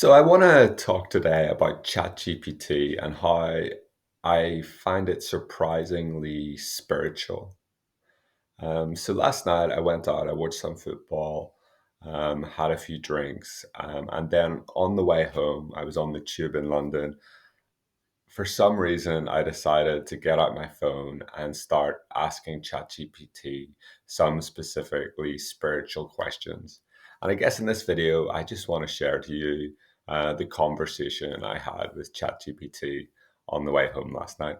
So I want to talk today about ChatGPT and how I find it surprisingly spiritual. So last night I went out, I watched some football, had a few drinks, and then on the way home, I was on the tube in London. For some reason, I decided to get out my phone and start asking ChatGPT some specifically spiritual questions. And I guess in this video, I just want to share to you the conversation I had with ChatGPT on the way home last night.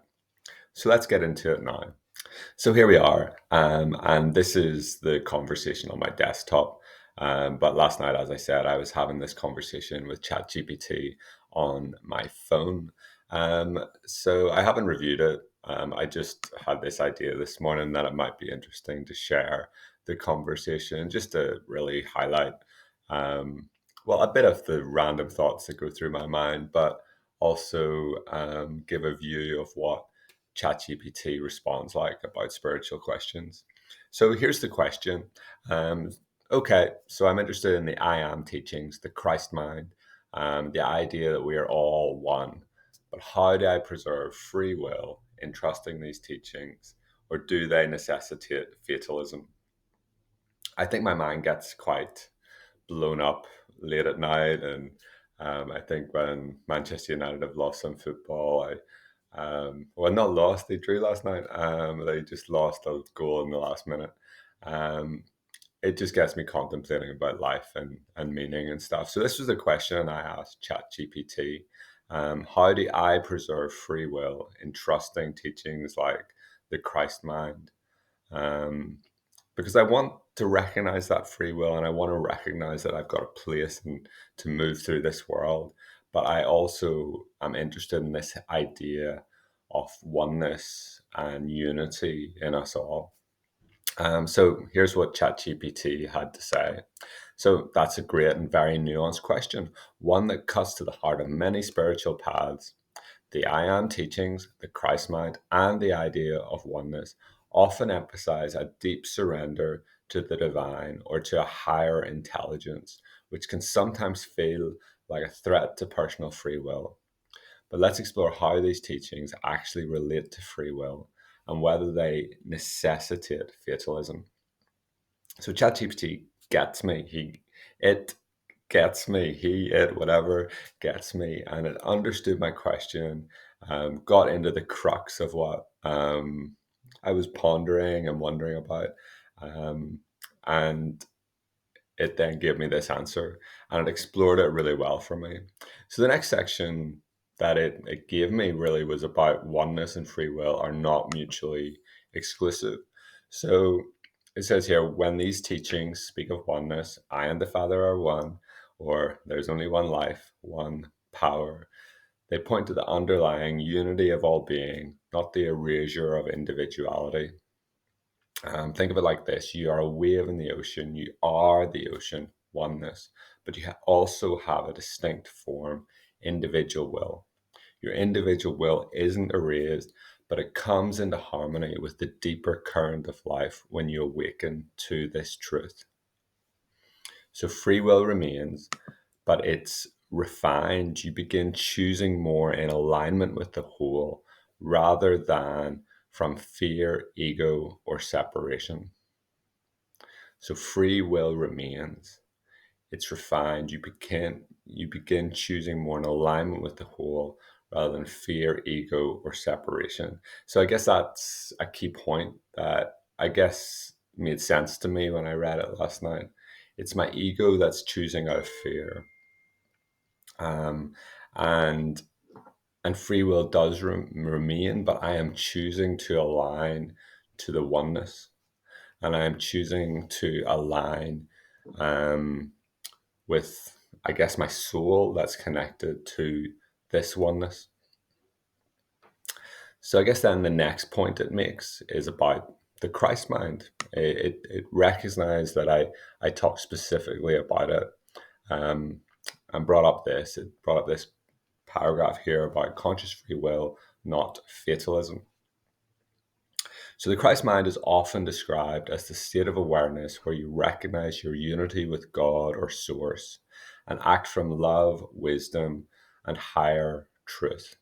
So let's get into it now. So here we are, and this is the conversation on my desktop. But last night, as I said, I was having this conversation with ChatGPT on my phone. So I haven't reviewed it. I just had this idea this morning that it might be interesting to share the conversation, just to really highlight, um, well, a bit of the random thoughts that go through my mind, but also give a view of what ChatGPT responds like about spiritual questions. So here's the question. Um, okay, so I'm interested in the I am teachings, the Christ mind, the idea that we are all one. But how do I preserve free will in trusting these teachings, or do they necessitate fatalism? I think my mind gets quite blown up late at night, and I think when Manchester United have lost some football, well, not lost, they drew last night. They just lost a goal in the last minute. Um, it just gets me contemplating about life and meaning and stuff. So this was the question I asked ChatGPT. How do I preserve free will in trusting teachings like the Christ mind? Um, because I want to recognize that free will, and I want to recognize that I've got a place and to move through this world. But I also am interested in this idea of oneness and unity in us all. So here's what ChatGPT had to say. So that's a great and very nuanced question, one that cuts to the heart of many spiritual paths. The I am teachings, the Christ mind, and the idea of oneness often emphasize a deep surrender to the divine or to a higher intelligence, which can sometimes feel like a threat to personal free will. But let's explore how these teachings actually relate to free will and whether they necessitate fatalism. So ChatGPT gets me. It gets me. It, whatever, gets me. And it understood my question, got into the crux of what I was pondering and wondering about. Um, and it then gave me this answer, and it explored it really well for me. So the next section that it gave me really was about oneness and free will are not mutually exclusive. So it says here, when these teachings speak of oneness, I and the Father are one, or there's only one life, one power, they point to the underlying unity of all being, not the erasure of individuality. Think of it like this: you are a wave in the ocean, you are the ocean, oneness, but you also have a distinct form, individual will. Your individual will isn't erased, but it comes into harmony with the deeper current of life when you awaken to this truth. So free will remains, but it's refined. You begin choosing more in alignment with the whole rather than from fear, ego, or separation. So free will remains. It's refined. You begin choosing more in alignment with the whole rather than fear, ego, or separation. So I guess that's a key point that I guess made sense to me when I read it last night. It's my ego that's choosing out of fear. Um, and and free will does remain, but I am choosing to align to the oneness, and I am choosing to align um, with, I guess, my soul that's connected to this oneness. So I guess then the next point it makes is about the Christ mind. It recognized that I talked specifically about it, um, and brought up this paragraph here about conscious free will, not fatalism. So the Christ mind is often described as the state of awareness where you recognize your unity with God or source, and act from love, wisdom, and higher truth.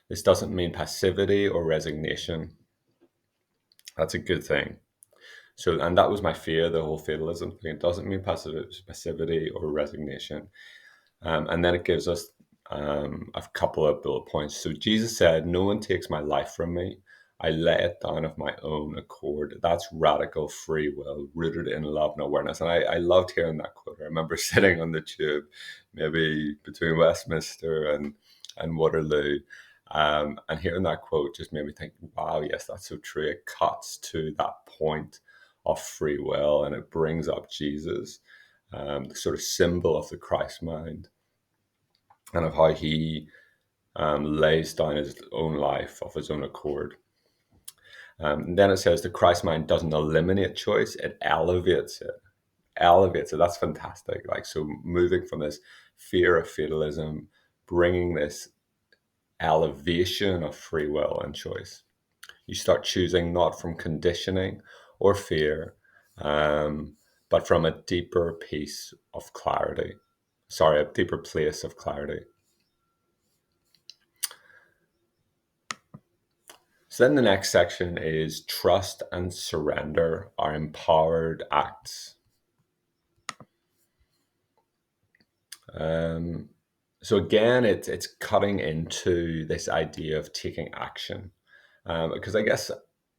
This doesn't mean passivity or resignation. That's a good thing. So, and that was my fear, the whole fatalism thing. It doesn't mean passivity or resignation. And then it gives us a couple of bullet points. So Jesus said, "No one takes my life from me. I lay it down of my own accord." That's radical free will, rooted in love and awareness. And I loved hearing that quote. I remember sitting on the tube, maybe between Westminster and Waterloo, and hearing that quote just made me think, wow, yes, that's so true. It cuts to that point of free will, and it brings up Jesus, the sort of symbol of the Christ mind, and of how he lays down his own life of his own accord. And then it says the Christ mind doesn't eliminate choice; it elevates it. Elevates it. That's fantastic. Like, so, moving from this fear of fatalism, bringing this elevation of free will and choice. You start choosing not from conditioning or fear, but from a deeper piece of clarity. Sorry, a deeper place of clarity. So then the next section is trust and surrender are empowered acts. So again, it's cutting into this idea of taking action, because I guess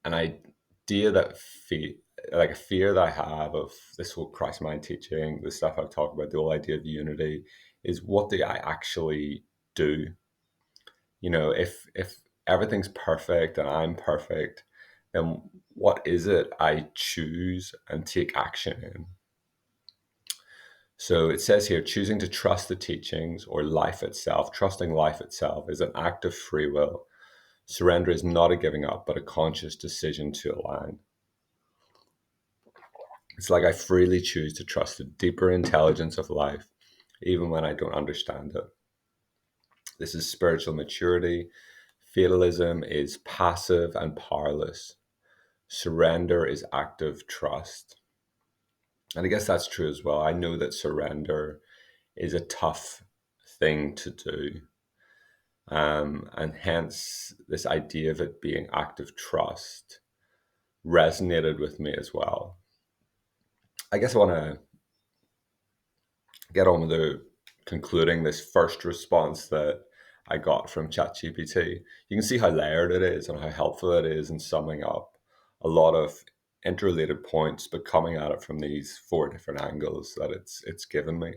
an idea that like a fear that I have of this whole Christ mind teaching, the stuff I've talked about, the whole idea of unity, is what do I actually do? If everything's perfect and I'm perfect, then what is it I choose and take action in? So it says here, choosing to trust the teachings or life itself, trusting life itself is an act of free will. Surrender is not a giving up, but a conscious decision to align. It's like I freely choose to trust the deeper intelligence of life, even when I don't understand it. This is spiritual maturity. Fatalism is passive and powerless. Surrender is active trust. And I guess that's true as well. I know that surrender is a tough thing to do. And hence, this idea of it being active trust resonated with me as well. I guess I want to get on with concluding this first response that I got from ChatGPT. You can see how layered it is and how helpful it is in summing up a lot of interrelated points, but coming at it from these 4 different angles that it's given me.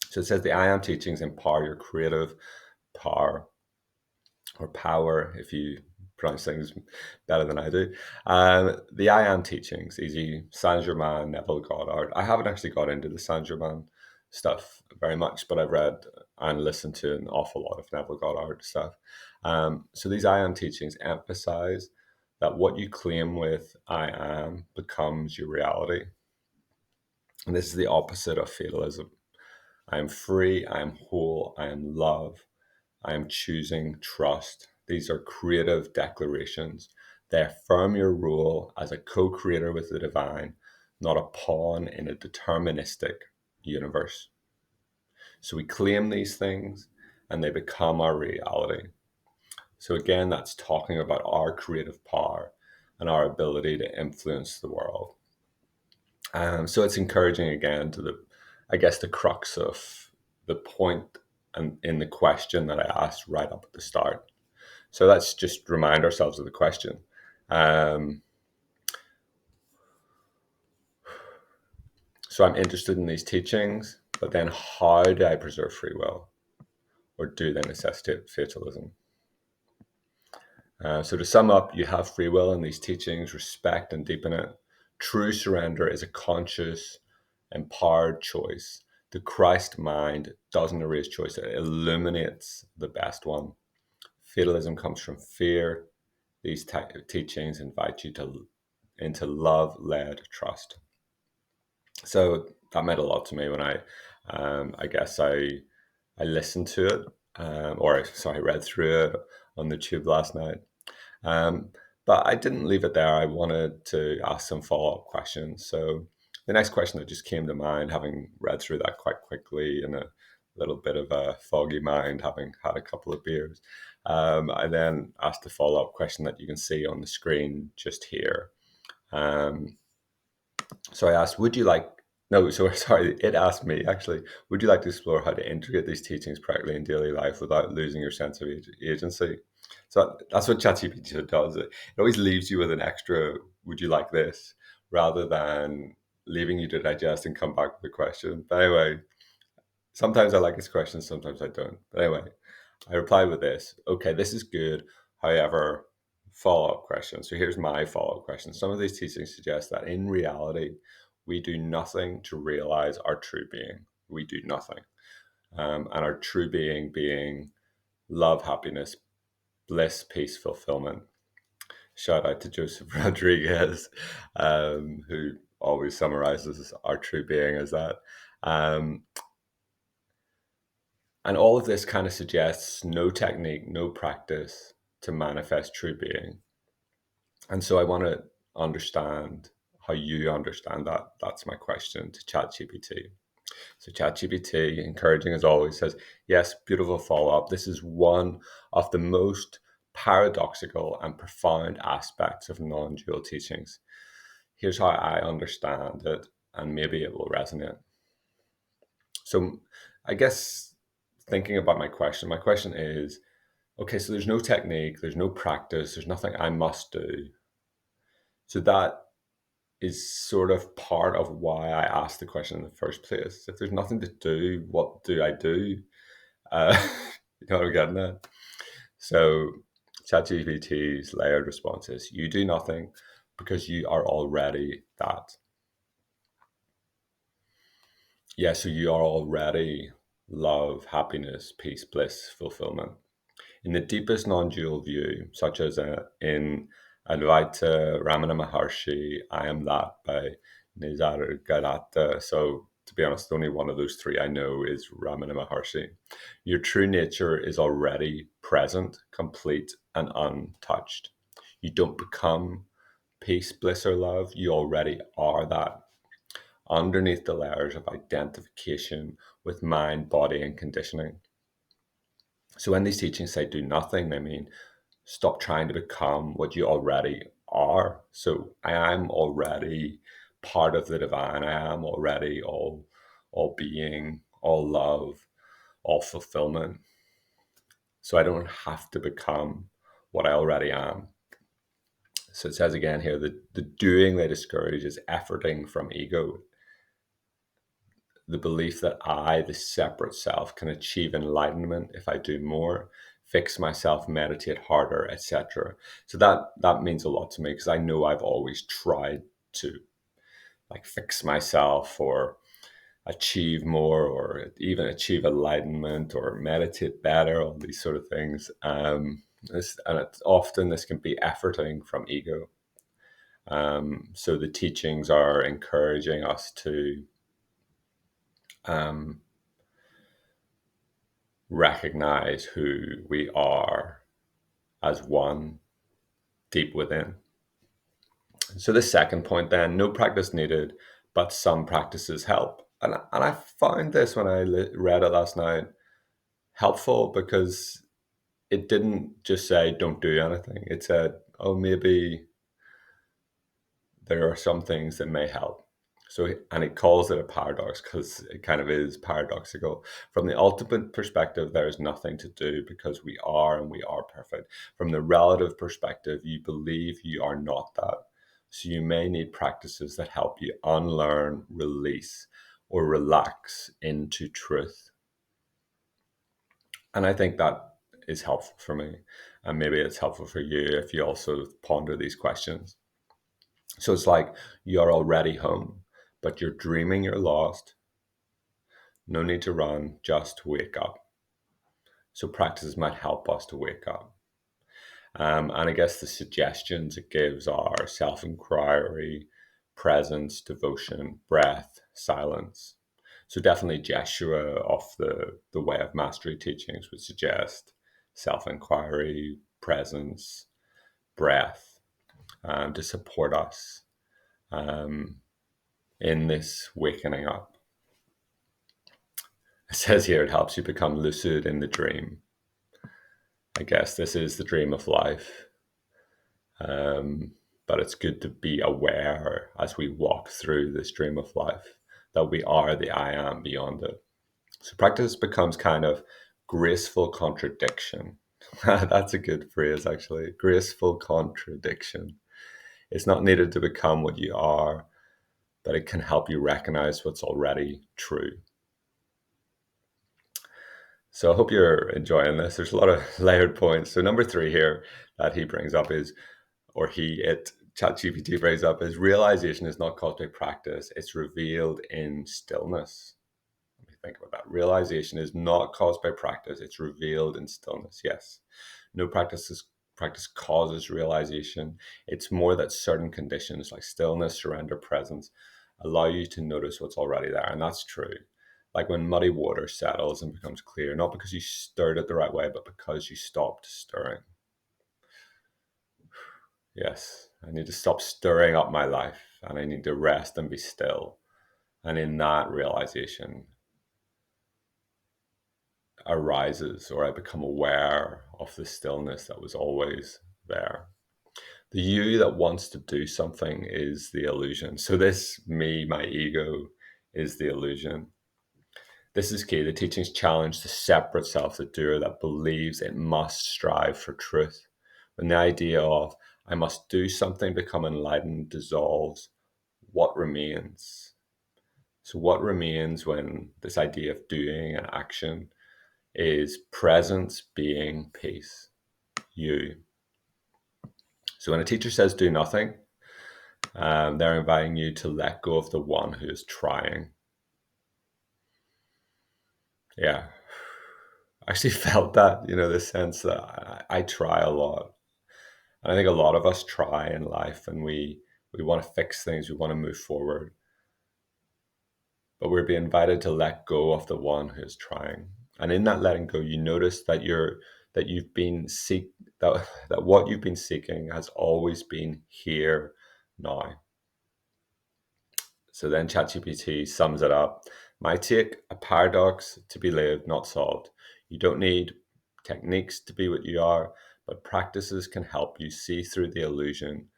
So it says the I Am teachings empower your creative power, or power, if you pronounce things better than I do. The I Am teachings, e.g., Saint Germain, Neville Goddard. I haven't actually got into the Saint Germain stuff very much, but I've read and listened to an awful lot of Neville Goddard stuff. So these I Am teachings emphasize that what you claim with I Am becomes your reality. And this is the opposite of fatalism. I am free, I am whole, I am love, I am choosing trust. These are creative declarations. They affirm your role as a co-creator with the divine, not a pawn in a deterministic universe. So we claim these things and they become our reality. So again, that's talking about our creative power and our ability to influence the world. So it's encouraging again to the crux of the point and in the question that I asked right up at the start. So let's just remind ourselves of the question. So I'm interested in these teachings, but then how do I preserve free will? Or do they necessitate fatalism? So to sum up, you have free will in these teachings, respect and deepen it. True surrender is a conscious, empowered choice. The Christ mind doesn't erase choice, it illuminates the best one. Fatalism comes from fear. These teachings invite you into love-led trust. So that meant a lot to me when I listened to it, read through it on the tube last night. But I didn't leave it there. I wanted to ask some follow-up questions. So The next question that just came to mind, having read through that quite quickly in a little bit of a foggy mind, having had a couple of beers, I then asked a follow-up question that you can see on the screen just here. Um, so I asked, would you like, no, so sorry, it asked me actually, would you like to explore how to integrate these teachings practically in daily life without losing your sense of agency? So that's what ChatGPT does. It always leaves you with an extra, would you like this, rather than leaving you to digest and come back with a question. But anyway, sometimes I like his questions, sometimes I don't. But anyway, I reply with this. Okay, this is good. However, follow-up question. So here's my follow-up question. Some of these teachings suggest that in reality, we do nothing to realize our true being. We do nothing. And our true being love, happiness, bliss, peace, fulfillment. Shout out to Joseph Rodriguez, who always summarizes our true being as that. Um, And all of this kind of suggests no technique, no practice to manifest true being. And so I want to understand how you understand that. That's my question to ChatGPT. So ChatGPT, encouraging as always, says, yes, beautiful follow-up. This is one of the most paradoxical and profound aspects of non-dual teachings. Here's how I understand it, and maybe it will resonate. So I guess thinking about my question is, okay, so there's no technique, there's no practice, there's nothing I must do. So that is sort of part of why I asked the question in the first place. If there's nothing to do, what do I do? Uh, you know what I'm getting at? So ChatGPT's layered response is, you do nothing because you are already that. Yeah, so you are already love, happiness, peace, bliss, fulfillment. In the deepest non-dual view, such as in Advaita Ramana Maharshi, I Am That by Nisargadatta. So to be honest, only one of those three I know is Ramana Maharshi. Your true nature is already present, complete, and untouched. You don't become peace, bliss, or love. You already are that. Underneath the layers of identification with mind, body, and conditioning. So when these teachings say do nothing, they mean stop trying to become what you already are. So I am already part of the divine. I am already all being, all love, all fulfillment. So I don't have to become what I already am. So it says again here that the doing they discourage is efforting from ego. The belief that I, the separate self, can achieve enlightenment if I do more, fix myself, meditate harder, etc. So that means a lot to me because I know I've always tried to like fix myself or achieve more or even achieve enlightenment or meditate better, all these sort of things. Often this can be efforting from ego. So the teachings are encouraging us to um, recognize who we are as one deep within. So the second point then, no practice needed, but some practices help. And I found this when I read it last night helpful because it didn't just say don't do anything. It said, oh, maybe there are some things that may help. So, and it calls it a paradox because it kind of is paradoxical. From the ultimate perspective, there is nothing to do because we are and we are perfect. From the relative perspective, you believe you are not that. So you may need practices that help you unlearn, release, or relax into truth. And I think that is helpful for me. And maybe it's helpful for you if you also ponder these questions. So it's like you're already home, but you're dreaming you're lost. No need to run, just wake up. So practices might help us to wake up. And I guess the suggestions it gives are self-inquiry, presence, devotion, breath, silence. So definitely Jeshua of the Way of Mastery teachings would suggest self-inquiry, presence, breath to support us. in this wakening up. It says here it helps you become lucid in the dream. I guess this is the dream of life. But it's good to be aware as we walk through this dream of life that we are the I am beyond it. So practice becomes kind of graceful contradiction. That's a good phrase, actually. Graceful contradiction. It's not needed to become what you are, but it can help you recognize what's already true. So I hope you're enjoying this. There's a lot of layered points. So number 3 here that he brings up is, or ChatGPT brings up, is realization is not caused by practice. It's revealed in stillness. Let me think about that. Realization is not caused by practice. It's revealed in stillness. Yes. No practice causes realization. It's more that certain conditions like stillness, surrender, presence allow you to notice what's already there. And that's true. Like when muddy water settles and becomes clear, not because you stirred it the right way, but because you stopped stirring. Yes, I need to stop stirring up my life and I need to rest and be still. And in that realization arises, or I become aware of the stillness that was always there. The you that wants to do something is the illusion. So this me, my ego, is the illusion. This is key. The teachings challenge the separate self, the doer that believes it must strive for truth. When the idea of I must do something, become enlightened, dissolves, what remains? So what remains when this idea of doing and action is presence, being, peace, you. So when a teacher says do nothing, they're inviting you to let go of the one who is trying. Yeah. I actually felt that, the sense that I try a lot. And I think a lot of us try in life and we want to fix things, we want to move forward. But we're being invited to let go of the one who is trying. And in that letting go, you notice that that what you've been seeking has always been here now. So then ChatGPT sums it up. My take, a paradox to be lived, not solved. You don't need techniques to be what you are, but practices can help you see through the illusion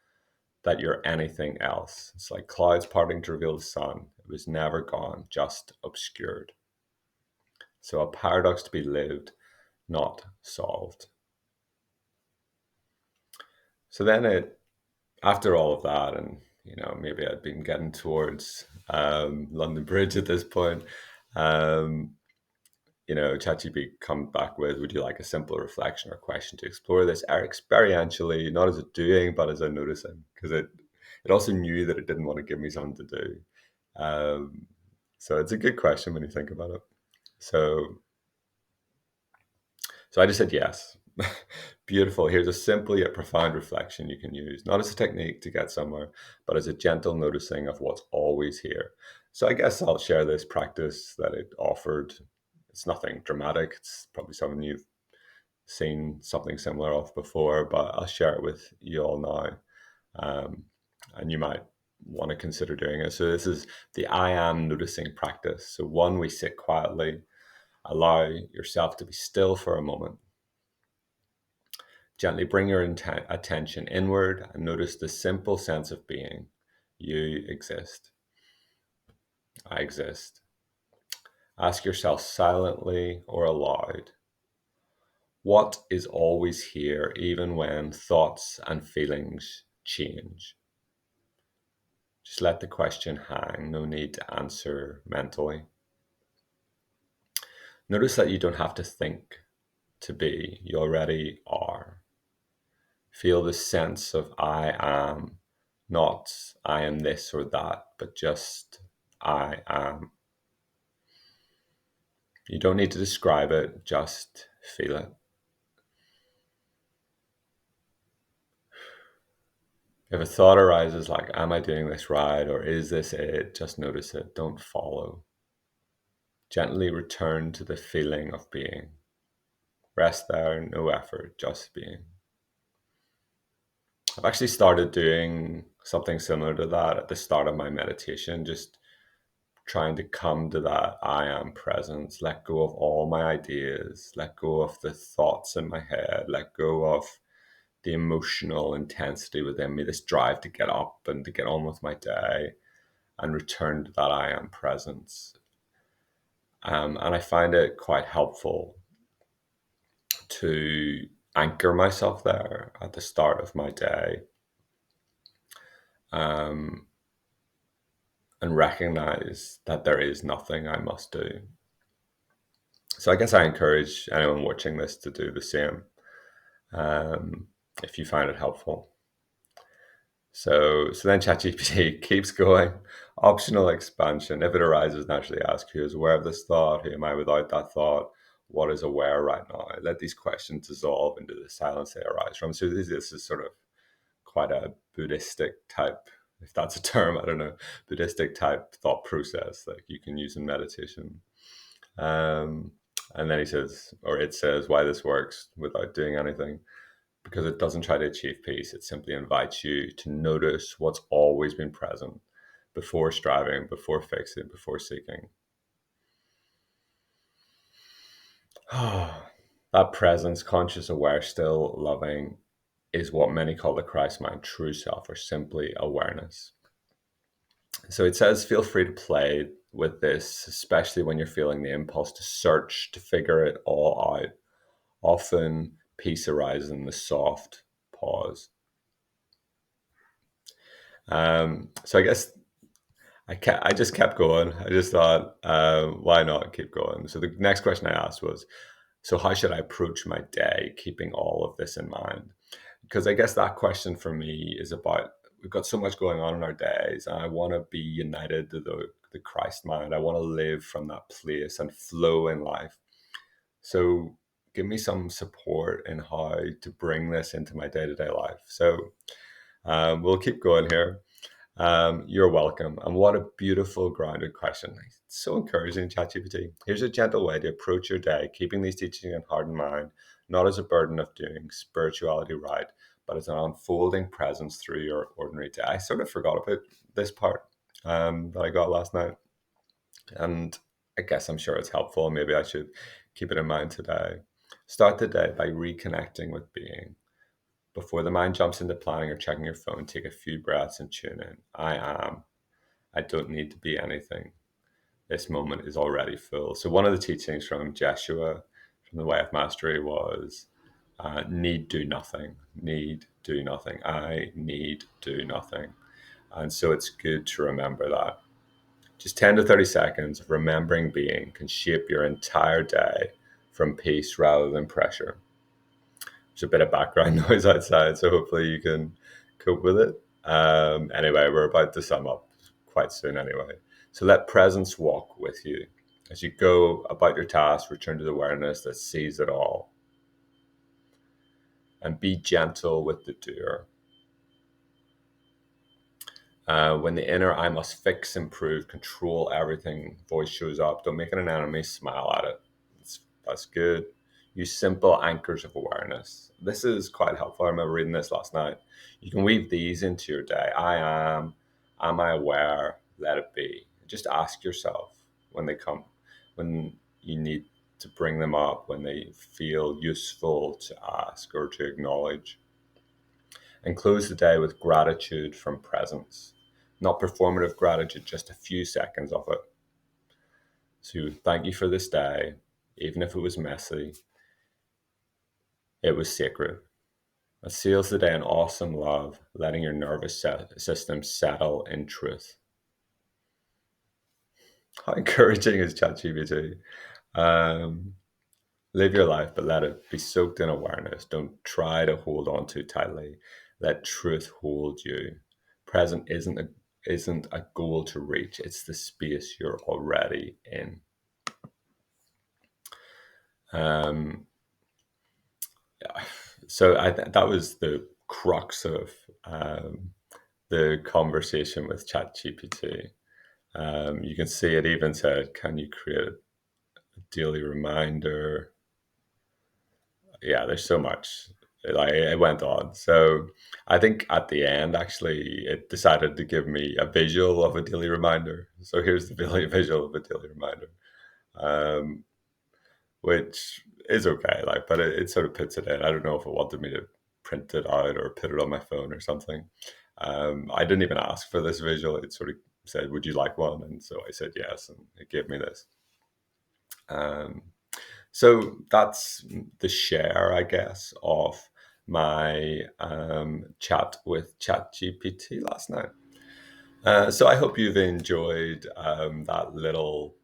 that you're anything else. It's like clouds parting to reveal the sun. It was never gone, just obscured. So a paradox to be lived, not solved. So then after all of that, and maybe I'd been getting towards London Bridge at this point, ChatGPT come back with, would you like a simple reflection or question to explore this experientially, not as a doing, but as a noticing? Because it also knew that it didn't want to give me something to do. So it's a good question when you think about it. So I just said yes. Beautiful. Here's a simple yet profound reflection you can use, not as a technique to get somewhere, but as a gentle noticing of what's always here. So I guess I'll share this practice that it offered. It's nothing dramatic. It's probably something you've seen something similar of before, but I'll share it with you all now. And you might want to consider doing it. So this is the I am noticing practice. So one, we sit quietly, allow yourself to be still for a moment. Gently bring your attention inward and notice the simple sense of being. You exist. I exist. Ask yourself silently or aloud, what is always here even when thoughts and feelings change? Just let the question hang. No need to answer mentally. Notice that you don't have to think to be. You already are. Feel the sense of I am, not I am this or that, but just I am. You don't need to describe it, just feel it. If a thought arises like, am I doing this right? Or is this it? Just notice it. Don't follow. Gently return to the feeling of being. Rest there, no effort, just being. I've actually started doing something similar to that at the start of my meditation, just trying to come to that I am presence, let go of all my ideas, let go of the thoughts in my head, let go of the emotional intensity within me, this drive to get up and to get on with my day and return to that I am presence. And I find it quite helpful to anchor myself there at the start of my day, um, and recognize that there is nothing I must do. So I guess I encourage anyone watching this to do the same, um, if you find it helpful. So then ChatGPT keeps going. Optional expansion. If it arises, naturally ask who is aware of this thought? Who am I without that thought? What is aware right now? Let these questions dissolve into the silence they arise from. So this is sort of quite a Buddhistic type, if that's a term, I don't know, Buddhistic type thought process that you can use in meditation. Um, and then he says, or it says, why this works without doing anything. Because it doesn't try to achieve peace. It simply invites you to notice what's always been present before striving, before fixing, before seeking. That presence, conscious, aware, still loving, is what many call the Christ mind, true self, or simply awareness. So it says, feel free to play with this, especially when you're feeling the impulse to search, to figure it all out. Often, peace arises in the soft pause. So I guess I just kept going. I just thought, why not keep going? So the next question I asked was, so how should I approach my day, keeping all of this in mind? Because I guess that question for me is about, we've got so much going on in our days, and I want to be united to the Christ mind. I want to live from that place and flow in life. So give me some support in how to bring this into my day-to-day life. So we'll keep going here. You're welcome. And what a beautiful, grounded question. It's so encouraging, ChatGPT. Here's a gentle way to approach your day, keeping these teachings in heart and mind, not as a burden of doing spirituality right, but as an unfolding presence through your ordinary day. I sort of forgot about this part that I got last night. And I guess I'm sure it's helpful. Maybe I should keep it in mind today. Start the day by reconnecting with being. Before the mind jumps into planning or checking your phone, take a few breaths and tune in. I am. I don't need to be anything. This moment is already full. So one of the teachings from Jeshua, from the Way of Mastery, was need do nothing. Need do nothing. I need do nothing. And so it's good to remember that. Just 10 to 30 seconds of remembering being can shape your entire day from peace rather than pressure. There's a bit of background noise outside, so hopefully you can cope with it. Anyway, we're about to sum up quite soon anyway. So let presence walk with you. As you go about your task, return to the awareness that sees it all. And be gentle with the doer. When the inner I must fix, improve, control everything voice shows up, don't make it an enemy, smile at it. That's good. Use simple anchors of awareness. This is quite helpful. I remember reading this last night. You can weave these into your day. Am I aware? Let it be. Just ask yourself when they come, when you need to bring them up, when they feel useful to ask or to acknowledge. And close the day with gratitude from presence. Not performative gratitude, just a few seconds of it. So thank you for this day, even if it was messy, it was sacred. It seals the day in awesome love, letting your nervous system settle in truth. How encouraging is ChatGPT? Um, Live your life, but let it be soaked in awareness. Don't try to hold on too tightly. Let truth hold you. Present isn't a goal to reach. It's the space you're already in. Um, so that was the crux of the conversation with ChatGPT. You can see it even said, "Can you create a daily reminder?" Yeah, there's so much. like it went on. So I think at the end, actually, it decided to give me a visual of a daily reminder. So here's the visual of a daily reminder, um, which is okay. Like, but it sort of puts it in. I don't know if it wanted me to print it out or put it on my phone or something. I didn't even ask for this visual. It sort of said, "Would you like one?" And so I said yes, and it gave me this. Um, So that's the share, I guess, of my chat with ChatGPT last night. So I hope you've enjoyed that little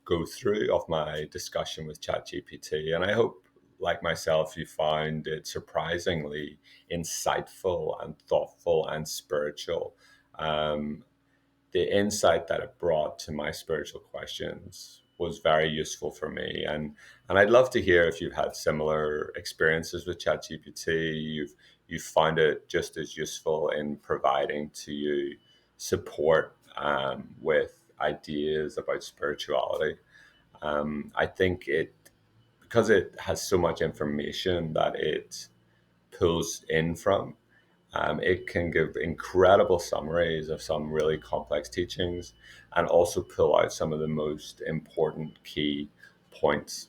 go through of my discussion with ChatGPT. And I hope, like myself, you found it surprisingly insightful and thoughtful and spiritual. Um, the insight that it brought to my spiritual questions was very useful for me, and I'd love to hear if you've had similar experiences with ChatGPT. You've found it just as useful in providing to you support with ideas about spirituality. I think it, because it has so much information that it pulls in from, it can give incredible summaries of some really complex teachings and also pull out some of the most important key points.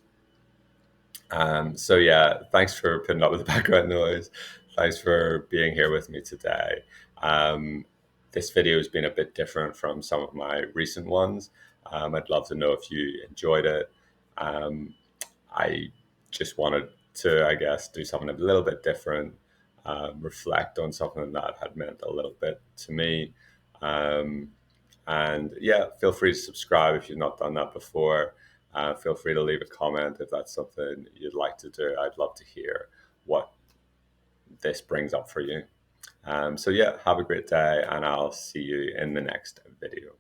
So, yeah, thanks for putting up with the background noise. Thanks for being here with me today. Um, this video has been a bit different from some of my recent ones. I'd love to know if you enjoyed it. Um, I just wanted to, I guess, do something a little bit different, reflect on something that had meant a little bit to me. Um, and yeah, feel free to subscribe if you've not done that before. Feel free to leave a comment if that's something you'd like to do. I'd love to hear what this brings up for you. So yeah, have a great day, and I'll see you in the next video.